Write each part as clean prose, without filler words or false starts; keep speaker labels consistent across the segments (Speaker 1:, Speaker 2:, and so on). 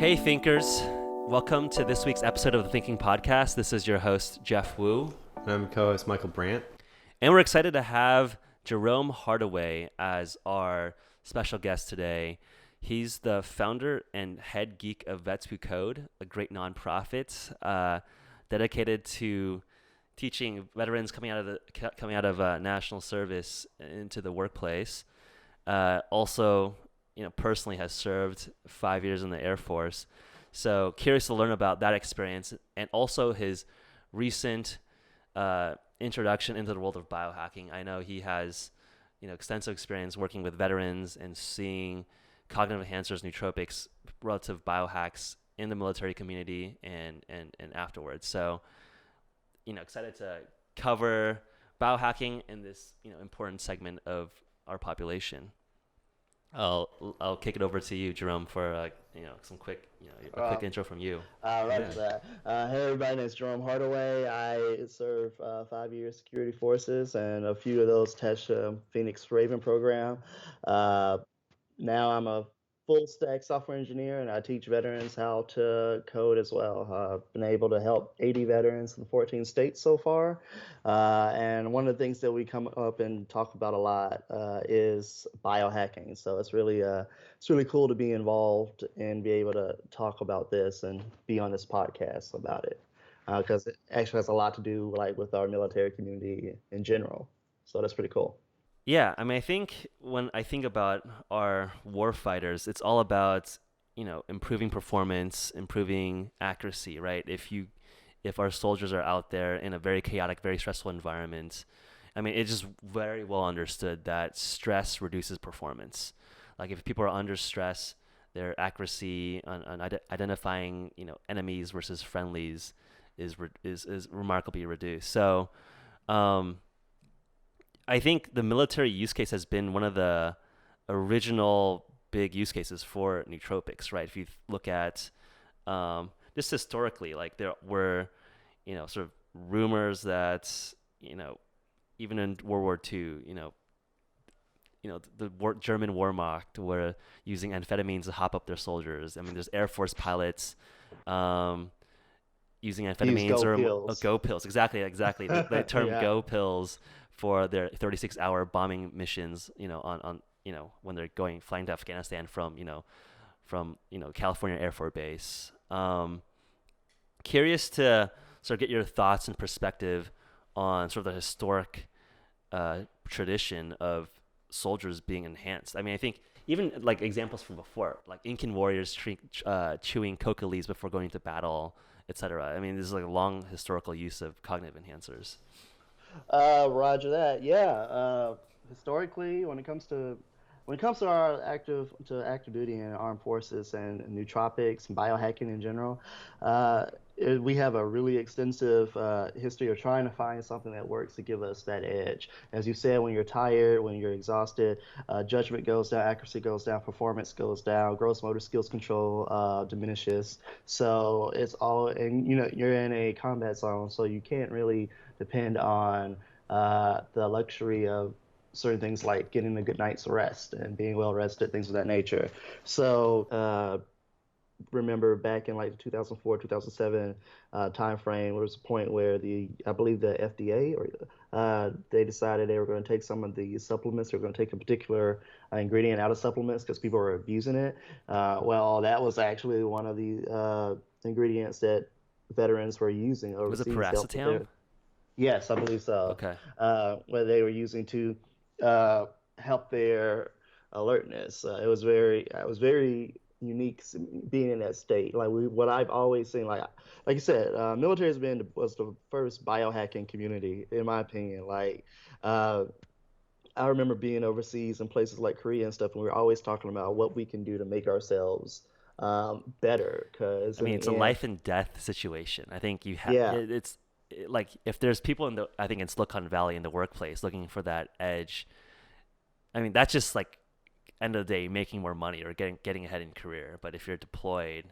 Speaker 1: Hey thinkers, welcome to this week's episode of the Thinking Podcast. This is your host, Jeff Wu.
Speaker 2: And I'm co-host Michael Brandt.
Speaker 1: And we're excited to have Jerome Hardaway as our special guest today. He's the founder and head geek of Vets Who Code, a great nonprofit dedicated to teaching veterans coming out of national service into the workplace. Also, personally has served 5 years in the Air Force. So curious to learn about that experience and also his recent introduction into the world of biohacking. I know he has, extensive experience working with veterans and seeing cognitive enhancers, nootropics, relative biohacks in the military community and afterwards. So, excited to cover biohacking in this, important segment of our population. I'll kick it over to you, Jerome, for some quick quick intro from you.
Speaker 3: Right for that. Hey everybody, it's Jerome Hardaway. I serve 5 years security forces, and a few of those touch Phoenix Raven program. Now I'm a full stack software engineer, and I teach veterans how to code as well. I've been able to help 80 veterans in 14 states so far. And one of the things that we come up and talk about a lot is biohacking. So it's really cool to be involved and be able to talk about this and be on this podcast about it, because it actually has a lot to do with our military community in general. So that's pretty cool.
Speaker 1: Yeah, I think when I think about our war fighters, it's all about, improving performance, improving accuracy, right? If our soldiers are out there in a very chaotic, very stressful environment, it's just very well understood that stress reduces performance. Like if people are under stress, their accuracy on identifying, enemies versus friendlies is remarkably reduced. So, I think the military use case has been one of the original big use cases for nootropics, right? If you look at just historically, there were, sort of rumors that, even in World War II, the German Wehrmacht were using amphetamines to hop up their soldiers. There's Air Force pilots using amphetamines go pills. Exactly. The term
Speaker 3: Yeah.
Speaker 1: go pills for their 36-hour bombing missions, on when they're flying to Afghanistan from California Air Force Base. Curious to sort of get your thoughts and perspective on sort of the historic tradition of soldiers being enhanced. I think even examples from before, like Incan warriors chewing coca leaves before going to battle, etc. This is a long historical use of cognitive enhancers.
Speaker 3: Roger that. Yeah. Historically, when it comes to our active duty and armed forces and nootropics and biohacking in general, we have a really extensive history of trying to find something that works to give us that edge. As you said, when you're tired, when you're exhausted, judgment goes down, accuracy goes down, performance goes down, gross motor skills control diminishes. So it's all, and you're in a combat zone, so you can't really depend on the luxury of certain things like getting a good night's rest and being well rested, things of that nature. So remember back in the 2004, 2007 time frame, there was a point where I believe the FDA they decided they were going to take some of the supplements. They were going to take a particular ingredient out of supplements because people were abusing it. Well, that was actually one of the ingredients that veterans were using overseas.
Speaker 1: Was it paracetam?
Speaker 3: Yes, I believe so.
Speaker 1: Okay.
Speaker 3: Where they were using to help their alertness. I was very unique being in that state. What I've always seen, like you said, military was the first biohacking community, in my opinion. I remember being overseas in places like Korea and stuff, and we were always talking about what we can do to make ourselves better. Because
Speaker 1: it's a life and death situation. I think you have.
Speaker 3: Yeah.
Speaker 1: It's if there's people in Silicon Valley in the workplace looking for that edge. That's just end of the day making more money or getting ahead in career. But if you're deployed,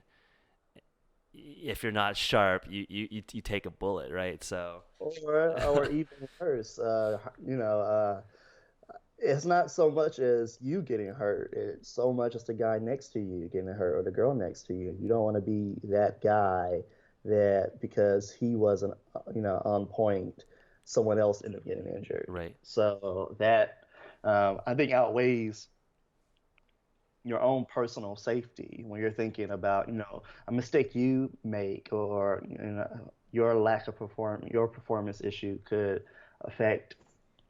Speaker 1: if you're not sharp, you take a bullet, right? So
Speaker 3: or even worse, it's not so much as you getting hurt. It's so much as the guy next to you getting hurt or the girl next to you. You don't want to be that guy that because he wasn't, on point, someone else ended up getting injured.
Speaker 1: Right.
Speaker 3: So that I think outweighs your own personal safety when you're thinking about, a mistake you make or your lack of your performance issue could affect,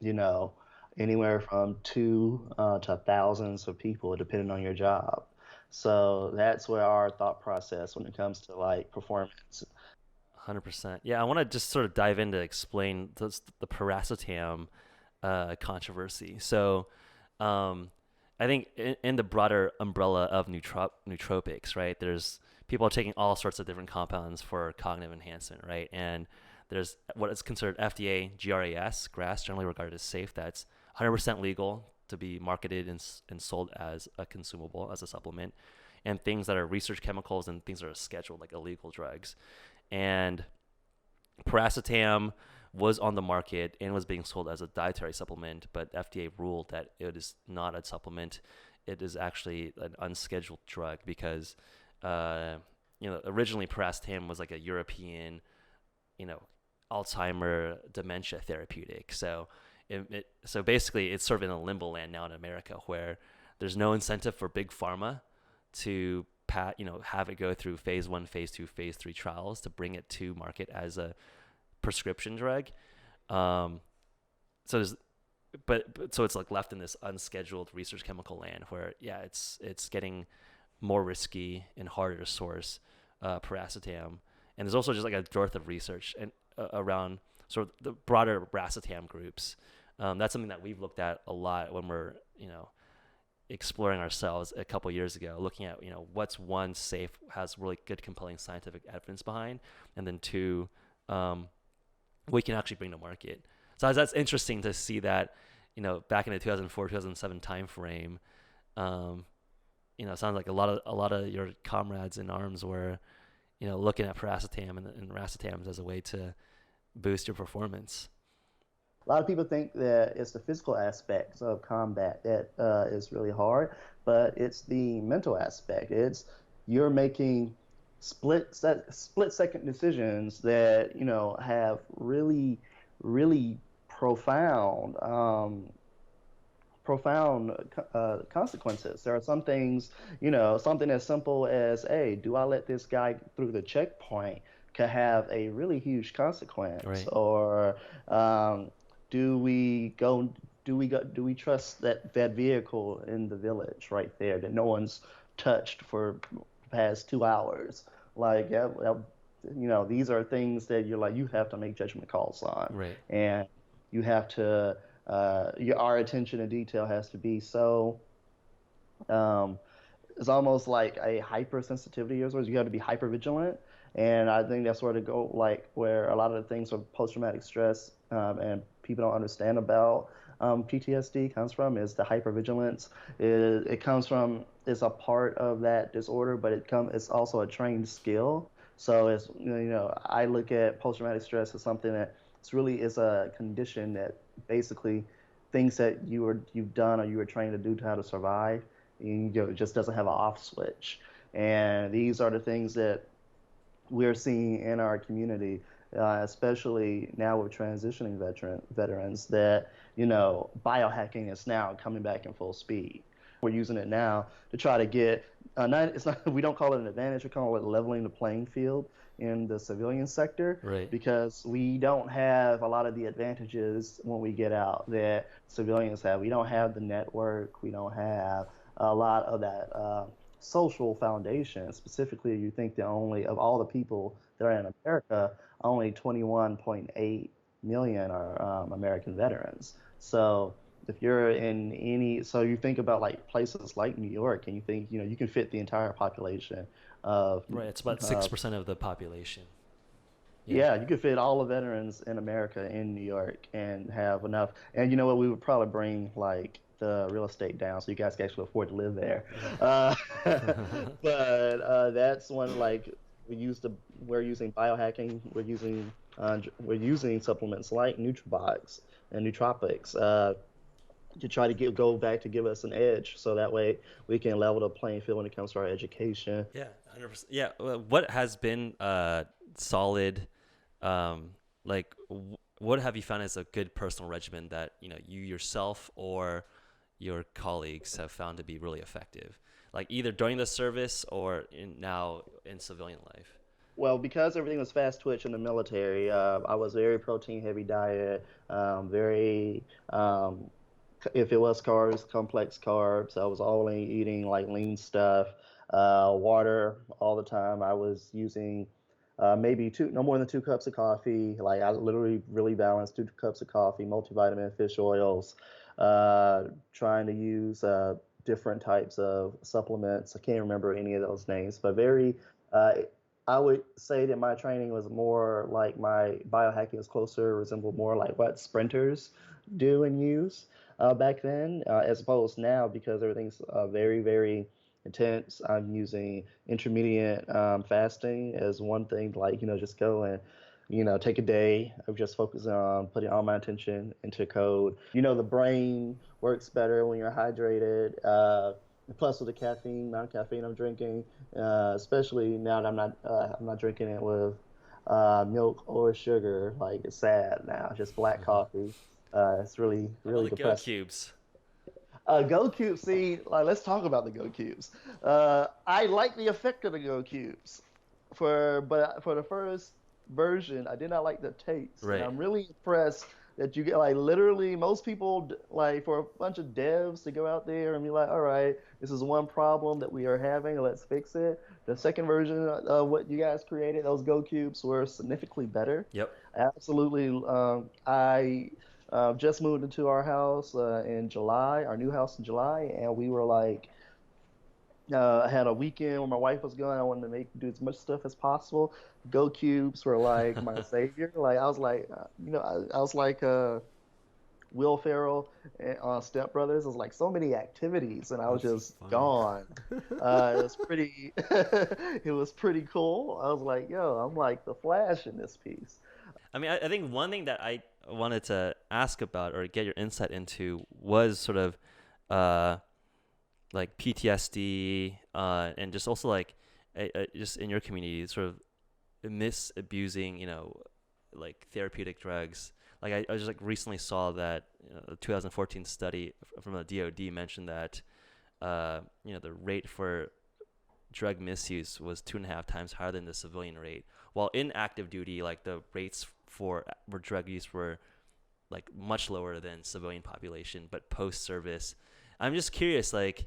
Speaker 3: you know, anywhere from two to thousands of people depending on your job. So that's where our thought process when it comes to like performance.
Speaker 1: 100%. Yeah, I want to just sort of dive in to explain the paracetam controversy. So, um, I think in the broader umbrella of nootropics, right? There's people are taking all sorts of different compounds for cognitive enhancement, right? And there's what is considered FDA GRAS, generally regarded as safe. That's 100% legal to be marketed and sold as a consumable, as a supplement, and things that are research chemicals and things that are scheduled, like illegal drugs. And paracetam was on the market and was being sold as a dietary supplement, but FDA ruled that it is not a supplement. It is actually an unscheduled drug because, originally paracetam was like a European, you know, Alzheimer dementia therapeutic. So basically, it's sort of in a limbo land now in America where there's no incentive for big pharma to have it go through phase 1, phase 2, phase 3 trials to bring it to market as a prescription drug. Um, so there's, but so it's like left in this unscheduled research chemical land where it's getting more risky and harder to source paracetam, and there's also just like a dearth of research and around sort of the broader racetam groups. That's something that we've looked at a lot when we're exploring ourselves a couple years ago, looking at what's one safe, has really good compelling scientific evidence behind, and then two, we can actually bring to market. So that's interesting to see that back in the 2004 2007 time frame. It sounds like a lot of your comrades in arms were looking at paracetam and racetams as a way to boost your performance.
Speaker 3: A lot of people think that it's the physical aspects of combat that is really hard, but it's the mental aspect. It's you're making split second decisions that have really really profound profound consequences. There are some things, something as simple as, hey, do I let this guy through the checkpoint? Could have a really huge consequence.
Speaker 1: Right.
Speaker 3: Or do we go? Do we trust that vehicle in the village right there that no one's touched for the past 2 hours? Like, yeah, well, these are things that you have to make judgment calls on,
Speaker 1: Right.
Speaker 3: and you have to our attention to detail has to be so um, it's almost like a hypersensitivity as well. You have to be hyper vigilant, and I think that's where to go, like where a lot of the things of post-traumatic stress and people don't understand about PTSD comes from is the hypervigilance. It comes from it's a part of that disorder, but it's also a trained skill. So it's I look at post-traumatic stress as something that it's really is a condition that basically things that you've done or you were trained to do to how to survive, it just doesn't have an off switch. And these are the things that we're seeing in our community, especially now with transitioning veterans, that biohacking is now coming back in full speed. We're using it now to try to get it's not we don't call it an advantage, we call it leveling the playing field in the civilian sector
Speaker 1: Right.
Speaker 3: because we don't have a lot of the advantages when we get out that civilians have. We don't have the network, we don't have a lot of that social foundation. Specifically, you think that only of all the people that are in America, only 21.8 million are American veterans. So if you're in so you think about like places like New York, and you think you can fit the entire population of
Speaker 1: Right. It's about
Speaker 3: uh,
Speaker 1: 6% of the population. Yeah.
Speaker 3: yeah, you could fit all the veterans in America in New York and have enough. And you know what? We would probably bring like the real estate down so you guys can actually afford to live there. Uh, but that's one like we're using biohacking. We're using supplements like Nootrobox and nootropics. to try to go back to give us an edge, so that way we can level the playing field when it comes to our education.
Speaker 1: Yeah, 100%. Yeah, what has been solid, um, like what have you found as a good personal regimen that you yourself or your colleagues have found to be really effective, like either during the service or now in civilian life?
Speaker 3: Well, because everything was fast twitch in the military, I was very protein heavy diet, very if it was carbs, complex carbs. I was only eating like lean stuff, water all the time. I was using maybe no more than 2 cups of coffee. Like I literally really balanced 2 cups of coffee, multivitamin, fish oils, trying to use different types of supplements. I can't remember any of those names, but very. Uh, I would say that my training was more like my biohacking was closer, resembled more like what sprinters do and use back then, as opposed now because everything's very, very intense. I'm using intermediate fasting as one thing, like, just go and, take a day of just focusing on putting all my attention into code. The brain works better when you're hydrated. Plus with the caffeine, amount of caffeine I'm drinking, especially now that I'm not drinking it with milk or sugar. Like it's sad now, just black
Speaker 2: Uh-huh.
Speaker 3: coffee. It's really
Speaker 1: How about
Speaker 3: really
Speaker 1: the Go
Speaker 3: depressing.
Speaker 1: Cubes?
Speaker 3: Go cubes. See, like, let's talk about the Go cubes. I like the effect of the Go cubes, but for the first version, I did not like the taste, and
Speaker 1: Right.
Speaker 3: I'm really impressed that you get like literally most people like for a bunch of devs to go out there and be like, all right, this is one problem that we are having, let's fix it. The second version of what you guys created, those Go cubes were significantly better.
Speaker 1: Yep.
Speaker 3: Absolutely. I just moved into our house in July, our new house in July, and we were like, I had a weekend where my wife was gone. I wanted to do as much stuff as possible. Go cubes were like my savior. Like I was like, I was like Will Ferrell on Step Brothers. It was like so many activities, and I was
Speaker 2: That's
Speaker 3: just
Speaker 2: funny.
Speaker 3: gone. It was pretty, it was pretty cool. I was like, yo, I'm like the Flash in this piece.
Speaker 1: I mean, I think one thing that I wanted to ask about or get your insight into was sort of uh, like PTSD and just also like just in your community, sort of misabusing, like therapeutic drugs. Like I just like recently saw that a 2014 study from the DoD mentioned that the rate for drug misuse was 2.5 times higher than the civilian rate. While in active duty, like the rates for drug use were like much lower than civilian population, but post service, I'm just curious, like,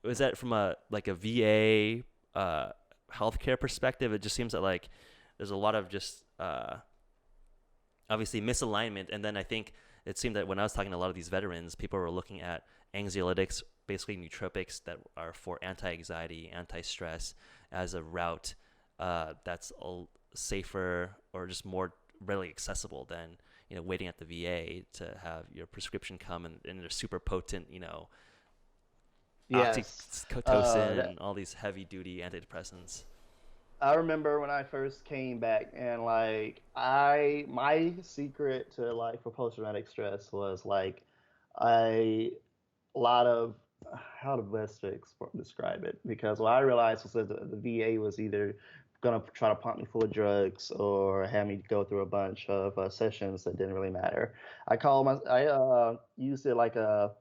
Speaker 1: was that from a VA healthcare perspective? It just seems that like there's a lot of just obviously misalignment, and then I think it seemed that when I was talking to a lot of these veterans, people were looking at anxiolytics, basically nootropics that are for anti-anxiety, anti-stress, as a route that's safer or just more readily accessible than waiting at the VA to have your prescription come and they're super potent,
Speaker 3: Yes.
Speaker 1: oxytocin
Speaker 3: That
Speaker 1: and all these heavy duty antidepressants.
Speaker 3: I remember when I first came back and like my secret to like for post traumatic stress was like a lot of how to describe it, because what I realized was that the VA was either gonna try to pump me full of drugs or have me go through a bunch of sessions that didn't really matter. I used it like a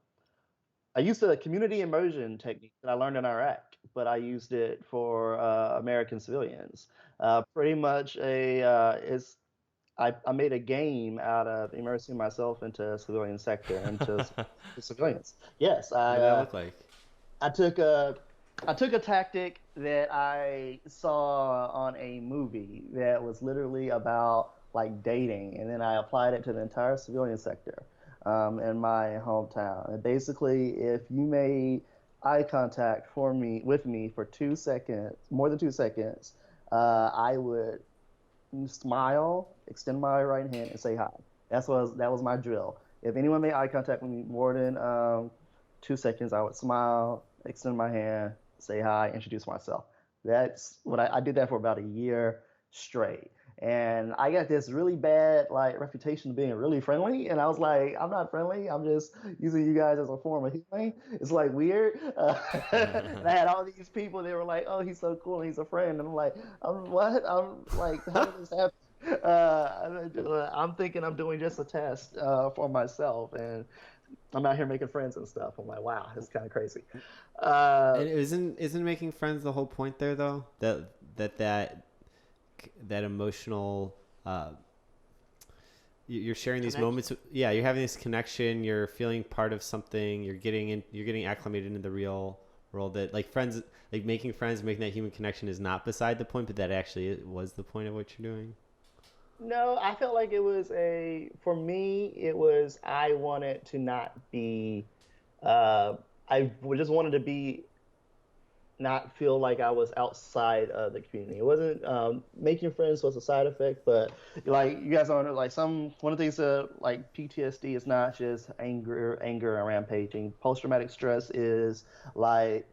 Speaker 3: I used a community immersion technique that I learned in Iraq, but I used it for American civilians. Pretty much I made a game out of immersing myself into a civilian sector, into civilians. Yes,
Speaker 2: What did that look like?
Speaker 3: I took a I took a tactic that I saw on a movie that was literally about like dating, and then I applied it to the entire civilian sector in my hometown. And basically, if you made eye contact with me for 2 seconds, more than 2 seconds, I would smile, extend my right hand, and say hi. That was my drill. If anyone made eye contact with me more than 2 seconds, I would smile, extend my hand, say hi, introduce myself. That's what I did that for about a year straight. and I got this really bad like reputation of being really friendly, and I was like, I'm not friendly. I'm just using you guys as a form of healing. It's like weird. And I had all these people. They were like, "Oh, he's so cool. And he's a friend." And I'm like, "I'm what? I'm like, how did this happen?" I'm thinking I'm doing just a test for myself, and I'm out here making friends and stuff. I'm like, wow, it's kind of crazy. Uh,
Speaker 2: And isn't making friends the whole point there though? That emotional you're sharing these
Speaker 3: Connection.
Speaker 2: moments. Yeah, you're having this connection. You're feeling part of something. You're getting acclimated into the real world. That like friends, like making friends, making that human connection is not beside the point, but that actually was the point of what you're doing.
Speaker 3: No, I felt like it was for me, it was, I wanted to not be, uh, just wanted to be, not feel like I was outside of the community. It wasn't, making friends was a side effect, but like you guys don't know, like one of the things like PTSD is not just anger and rampaging. Post-traumatic stress is like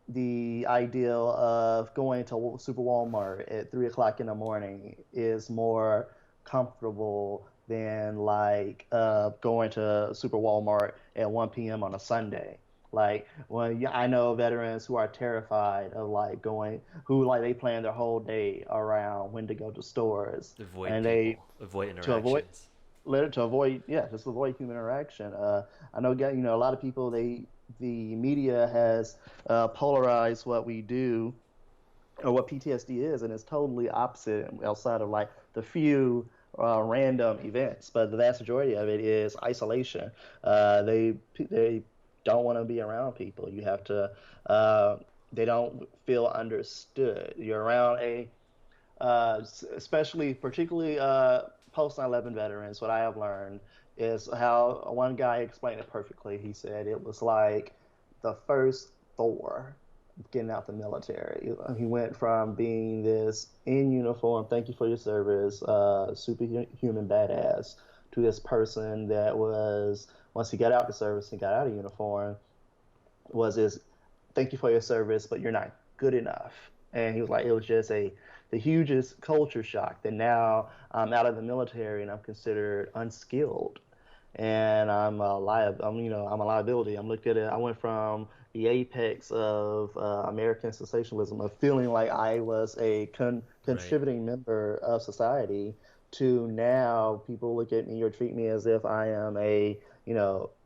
Speaker 3: the ideal of going to Super Walmart at 3 o'clock in the morning is more comfortable than like going to Super Walmart at 1 p.m. on a Sunday. Like, well, yeah, I know veterans who are terrified of like going, who like they plan their whole day around when to go to stores,
Speaker 1: Avoid
Speaker 3: and they
Speaker 1: people, avoid
Speaker 3: to avoid
Speaker 1: interactions.
Speaker 3: to avoid, yeah, just avoid human interaction. I know, a lot of people, the media has polarized what we do or what PTSD is, and it's totally opposite outside of like the few random events. But the vast majority of it is isolation. They don't want to be around people. You have to. They don't feel understood. You're around especially particularly post 9/11 veterans. What I have learned is how one guy explained it perfectly. He said it was like the first Thor getting out the military. He went from being this in uniform, thank you for your service, superhuman badass, to this person that was, once he got out the service and got out of uniform, was this, thank you for your service, but you're not good enough. And he was like, it was just the hugest culture shock that now I'm out of the military and I'm considered unskilled, and I'm a liability. I'm looked at it. I went from the apex of American sensationalism, of feeling like I was a
Speaker 1: Right.
Speaker 3: contributing member of society, to now people look at me or treat me as if I am a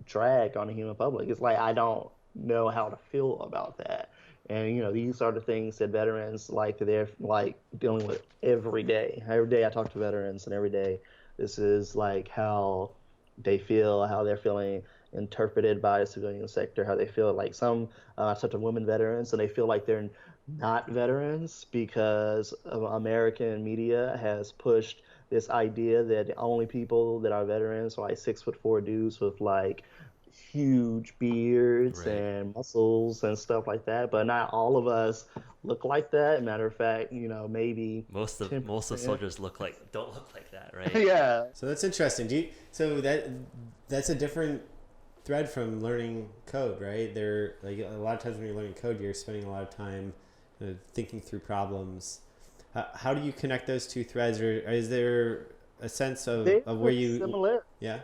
Speaker 3: drag on the human public. It's like I don't know how to feel about that. And these are the things that veterans like they're like dealing with every day. Every day I talk to veterans, and every day this is like how they feel, how they're feeling interpreted by the civilian sector, how they feel like some such of women veterans, and they feel like they're not veterans because American media has pushed this idea that the only people that are veterans are like 6'4" dudes with like huge beards
Speaker 1: Right.
Speaker 3: and muscles and stuff like that. But not all of us look like that. Matter of fact, maybe
Speaker 1: Most of the
Speaker 3: 10%.
Speaker 1: soldiers don't look like that, right?
Speaker 3: Yeah.
Speaker 2: So that's interesting. That's a different thread from learning code, right? There, like a lot of times when you're learning code, you're spending a lot of time thinking through problems. How do you connect those two threads, or is there a sense
Speaker 3: They're
Speaker 2: of where you,
Speaker 3: similar.
Speaker 2: yeah?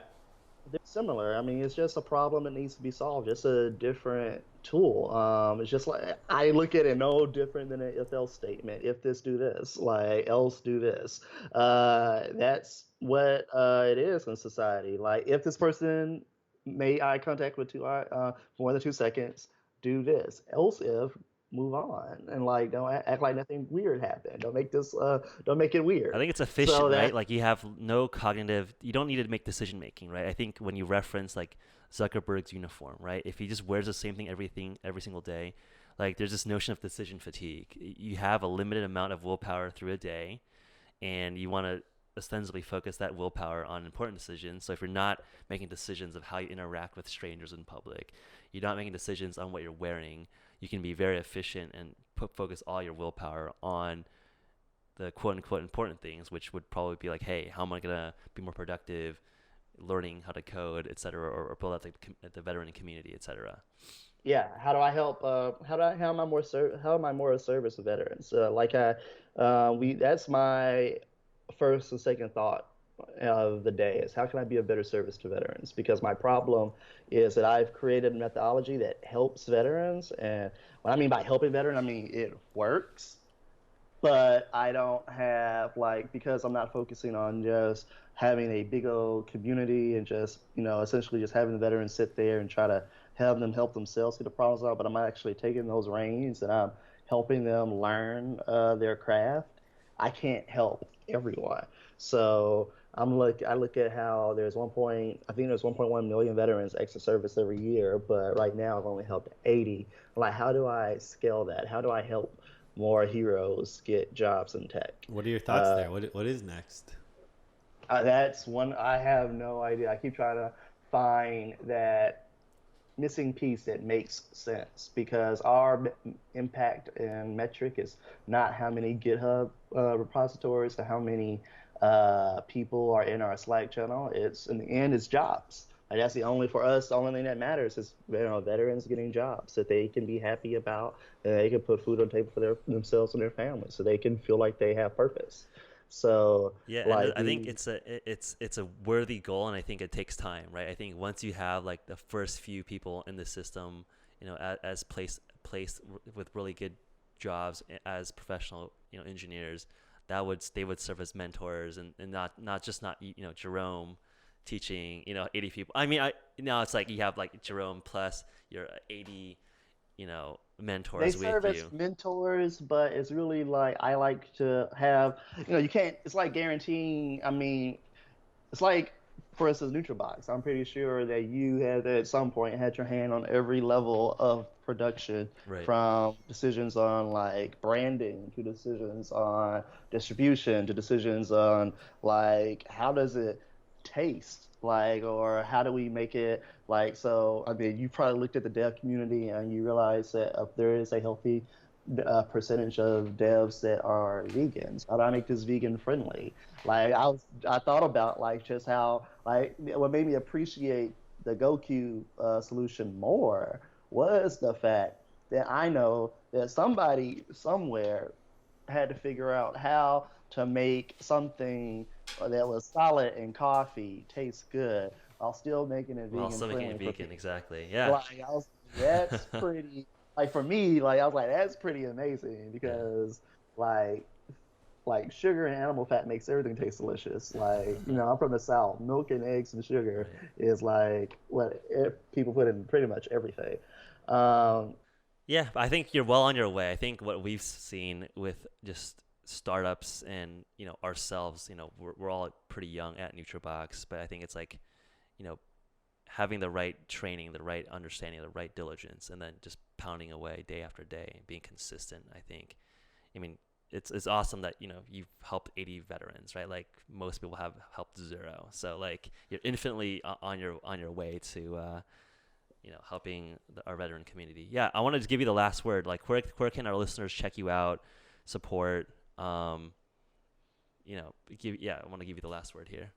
Speaker 3: They're similar. I mean, it's just a problem that needs to be solved. Just a different tool. It's just like I look at it no different than an if else statement. If this, do this. Like else, do this. That's what it is in society. Like if this person made eye contact with for more than 2 seconds, do this. Else, if, move on, and like don't act like nothing weird happened. Don't make it
Speaker 1: I
Speaker 3: weird.
Speaker 1: think it's efficient,
Speaker 3: So
Speaker 1: right?
Speaker 3: that
Speaker 1: Like you have no cognitive, you don't need to make decision making, right? I think when you reference like Zuckerberg's uniform, right? If he just wears the same thing every single day, like there's this notion of decision fatigue. You have a limited amount of willpower through a day, and you want to ostensibly focus that willpower on important decisions. So if you're not making decisions of how you interact with strangers in public, you're not making decisions on what you're wearing, you can be very efficient and focus all your willpower on the quote unquote important things, which would probably be like, hey, how am I gonna be more productive, learning how to code, etc., or build out the veteran community, etc.
Speaker 3: yeah, how do I help? How am I how am I more of service to veterans? Like I, we that's my first and second thought of the day is how can I be a better service to veterans? Because my problem is that I've created a methodology that helps veterans. And what I mean by helping veterans, I mean it works, but I don't have like because I'm not focusing on just having a big old community and just essentially just having the veterans sit there and try to have them help themselves see the problems out. But I'm actually taking those reins and I'm helping them learn their craft. I can't help everyone, so I look at how I think there's 1.1 million veterans exit service every year, but right now I've only helped 80. Like, how do I scale that? How do I help more heroes get jobs in tech?
Speaker 2: What are your thoughts there? What is next?
Speaker 3: That's one I have no idea. I keep trying to find that missing piece that makes sense because our impact and metric is not how many GitHub repositories or how many people are in our Slack channel. It's in the end, it's jobs. Like that's the only for us. The only thing that matters is veterans getting jobs that they can be happy about, and they can put food on the table for themselves and their families, so they can feel like they have purpose. So
Speaker 1: Yeah,
Speaker 3: like
Speaker 1: and I think it's a worthy goal, and I think it takes time, right? I think once you have like the first few people in the system, as placed with really good jobs as professional, engineers, they would serve as mentors, and not just Jerome teaching 80 people. I mean, now it's like you have like Jerome plus your 80
Speaker 3: they
Speaker 1: mentors
Speaker 3: serve
Speaker 1: with
Speaker 3: as
Speaker 1: you.
Speaker 3: mentors, but it's really like I like to have, you can't, it's like guaranteeing, I mean, it's like, for instance, Nootrobox. I'm pretty sure that you have at some point had your hand on every level of production,
Speaker 1: Right.
Speaker 3: from decisions on like branding to decisions on distribution to decisions on like how does it taste like or how do we make it like. So I mean you probably looked at the dev community and you realize that there is a healthy percentage of devs that are vegans. How do I make this vegan friendly? Like I thought about like just how like what made me appreciate the GoQ solution more was the fact that I know that somebody somewhere had to figure out how to make something that was solid in coffee taste good while still making it
Speaker 1: While
Speaker 3: vegan
Speaker 1: still making it
Speaker 3: friendly for
Speaker 1: vegan,
Speaker 3: people.
Speaker 1: exactly. Yeah.
Speaker 3: Like I was, that's pretty. Like for me, like I was like, that's pretty amazing
Speaker 1: Yeah.
Speaker 3: because like sugar and animal fat makes everything taste delicious. Like I'm from the South. Milk and eggs and sugar
Speaker 1: Right.
Speaker 3: is like what people put in pretty much everything. Um,
Speaker 1: Yeah, I think you're well on your way. I think what we've seen with just startups and ourselves, we're all pretty young at Nutribox, but I think it's like you know having the right training, the right understanding, the right diligence, and then just pounding away day after day and being consistent. I think. I mean, it's awesome that you've helped 80 veterans, right? Like most people have helped zero, so like you're infinitely on your way to helping our veteran community. Yeah, I wanted to give you the last word. Like, where can our listeners check you out, support? I want to give you the last word here.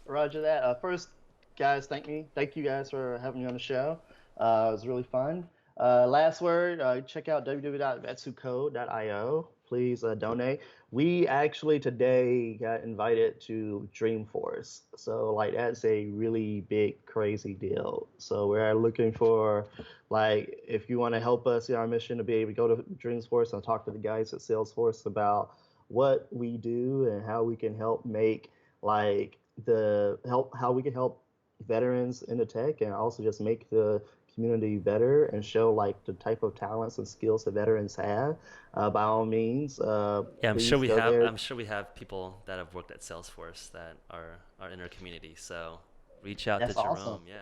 Speaker 3: Roger that. First, guys, thank you guys for having me on the show. It was really fun. Last word, check out www.vetsucode.io. Please donate. We actually today got invited to Dreamforce. So, like, that's a really big, crazy deal. So, we're looking for, like, if you want to help us in our mission to be able to go to Dreamforce and talk to the guys at Salesforce about what we do and how we can help make, like, how we can help veterans into tech and also just make the community better and show like the type of talents and skills that veterans have. By all means,
Speaker 1: Yeah,
Speaker 3: please go there.
Speaker 1: I'm sure we have people that have worked at Salesforce that are in our community. So reach out to
Speaker 3: That's awesome.
Speaker 1: Jerome.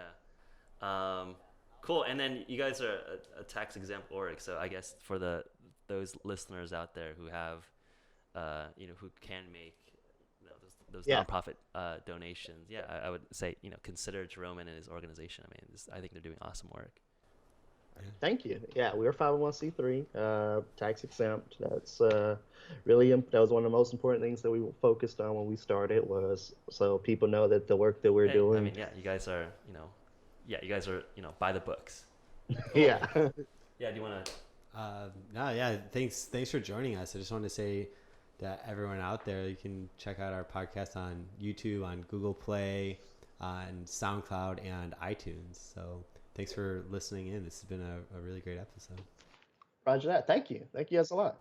Speaker 1: Yeah. Cool. And then you guys are a tax exempt org, so I guess for those listeners out there who have, who can make those
Speaker 3: Yeah.
Speaker 1: nonprofit donations, yeah, I would say consider Jerome and his organization. I mean, I think they're doing awesome work.
Speaker 3: Thank you. Yeah, we're 501c3, tax exempt. That's really that was one of the most important things that we focused on when we started was so people know that the work that we're
Speaker 1: Hey, I
Speaker 3: doing.
Speaker 1: mean, yeah, you guys are by the books. Cool.
Speaker 3: Yeah.
Speaker 1: Yeah, do you want to?
Speaker 2: No, yeah. Thanks for joining us. I just want to say everyone out there, you can check out our podcast on YouTube, on Google Play, on SoundCloud, and iTunes. So thanks for listening in. This has been a really great episode.
Speaker 3: Roger that. Thank you. Thank you guys a lot.